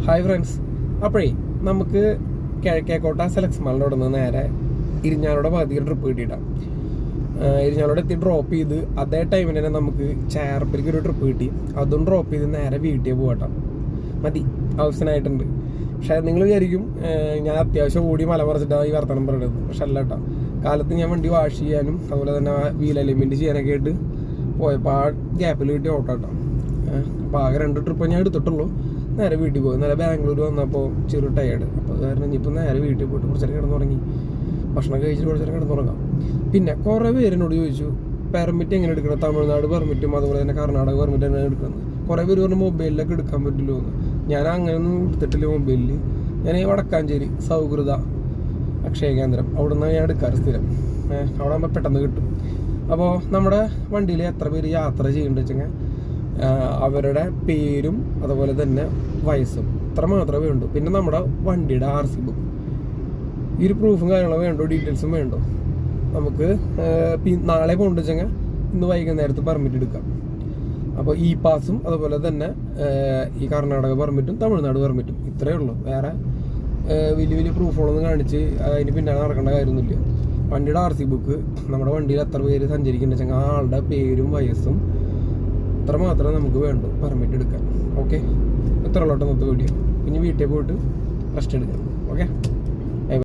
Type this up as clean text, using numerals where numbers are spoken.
Hi friends. അപ്പോഴേ നമുക്ക് കിഴക്കേക്കോട്ട സെലക്സ് മാളിൻ്റെ നിന്ന് നേരെ ഇരിഞ്ഞാലോടെ ഭാഗത്തേക്ക് ട്രിപ്പ് കിട്ടിയിട്ടാണ്. ഇരിഞ്ഞാലോടെ എത്തി ഡ്രോപ്പ് ചെയ്ത് അതേ ടൈമിൽ തന്നെ നമുക്ക് ചേർപ്പലിക്ക് ഒരു ട്രിപ്പ് കിട്ടി. അതും ഡ്രോപ്പ് ചെയ്ത് നേരെ വീട്ടിൽ പോകട്ടാം. മതി, ആവശ്യമായിട്ടുണ്ട്. പക്ഷേ നിങ്ങൾ വിചാരിക്കും ഞാൻ അത്യാവശ്യം ഓടി മല മറിച്ചിട്ടാണ് ഈ വർത്തമാനം പറയുന്നത്. പക്ഷെ അല്ല കേട്ടോ, കാലത്ത് ഞാൻ വണ്ടി വാഷ് ചെയ്യാനും അതുപോലെ തന്നെ വീൽ അലൈൻമെൻറ്റ് ചെയ്യാനൊക്കെ ആയിട്ട് പോയപ്പോൾ ആ ഗ്യാപ്പിൽ കിട്ടിയ ഓട്ടോ കേട്ടോ. അപ്പോൾ ആകെ 2 ട്രിപ്പ് ഞാൻ എടുത്തിട്ടുള്ളൂ. നേരെ വീട്ടിൽ പോയി. നേരെ ബാംഗ്ലൂർ വന്നപ്പോൾ ചെറു ടയേർഡ്. അപ്പോൾ അത് കാരണം ഇനിയിപ്പോൾ നേരെ വീട്ടിൽ പോയിട്ട് കുറച്ചേരം കിടന്നുറങ്ങി. ഭക്ഷണം കഴിച്ചിട്ട് കുറച്ചേരം കിടന്നുറങ്ങാം. പിന്നെ കുറേ പേരെന്നോട് ചോദിച്ചു പെർമിറ്റ് എങ്ങനെ എടുക്കണം, തമിഴ്നാട് പെർമിറ്റും അതുപോലെ തന്നെ കർണാടക പെർമിറ്റ് എങ്ങനെ എടുക്കുന്നത്. കുറേ പേര് പറഞ്ഞു മൊബൈലിലൊക്കെ എടുക്കാൻ പറ്റില്ലോ എന്ന്. ഞാൻ അങ്ങനെയൊന്നും എടുത്തിട്ടില്ല മൊബൈലിൽ. ഞാൻ ഈ വടക്കാഞ്ചേരി സൗഹൃദ അക്ഷയ കേന്ദ്രം അവിടെ നിന്നാണ് ഞാൻ എടുക്കാറ് സ്ഥിരം. അവിടെ ആകുമ്പോൾ പെട്ടെന്ന് കിട്ടും. അപ്പോൾ നമ്മുടെ വണ്ടിയിൽ എത്ര പേര് യാത്ര ചെയ്യുന്നുണ്ട് വെച്ചെങ്കിൽ അവരുടെ പേരും അതുപോലെ തന്നെ വയസ്സും ഇത്ര മാത്രമേ വേണ്ടൂ. പിന്നെ നമ്മുടെ വണ്ടിയുടെ RC ബുക്ക്, ഈ ഒരു പ്രൂഫും കാര്യങ്ങളും വേണ്ടോ, ഡീറ്റെയിൽസും വേണ്ടോ. നമുക്ക് നാളെ പോകേണ്ട വെച്ചെങ്കിൽ ഇന്ന് വൈകുന്നേരത്ത് പെർമിറ്റ് എടുക്കാം. അപ്പോൾ ഈ പാസും അതുപോലെ തന്നെ ഈ കർണാടക പെർമിറ്റും തമിഴ്നാട് പെർമിറ്റും ഇത്രയേ ഉള്ളൂ. വേറെ വലിയ വലിയ പ്രൂഫുകളൊന്നും കാണിച്ച് അതിന് പിന്നാലെ നടക്കേണ്ട കാര്യമൊന്നുമില്ല. വണ്ടിയുടെ RC ബുക്ക്, നമ്മുടെ വണ്ടിയിൽ എത്ര പേര് സഞ്ചരിക്കുന്നുണ്ട് വെച്ചെങ്കിൽ ആ ആളുടെ പേരും വയസ്സും ഇത്ര മാത്രമേ നമുക്ക് വേണ്ടൂ പെർമിറ്റ് എടുക്കാൻ. ഓക്കെ, ഇത്ര ഉള്ളോട്ട് ഇന്നത്തെ വീഡിയോ. ഇനി വീട്ടിൽ പോയിട്ട് റെസ്റ്റ് എടുക്കാം. ഓക്കെ.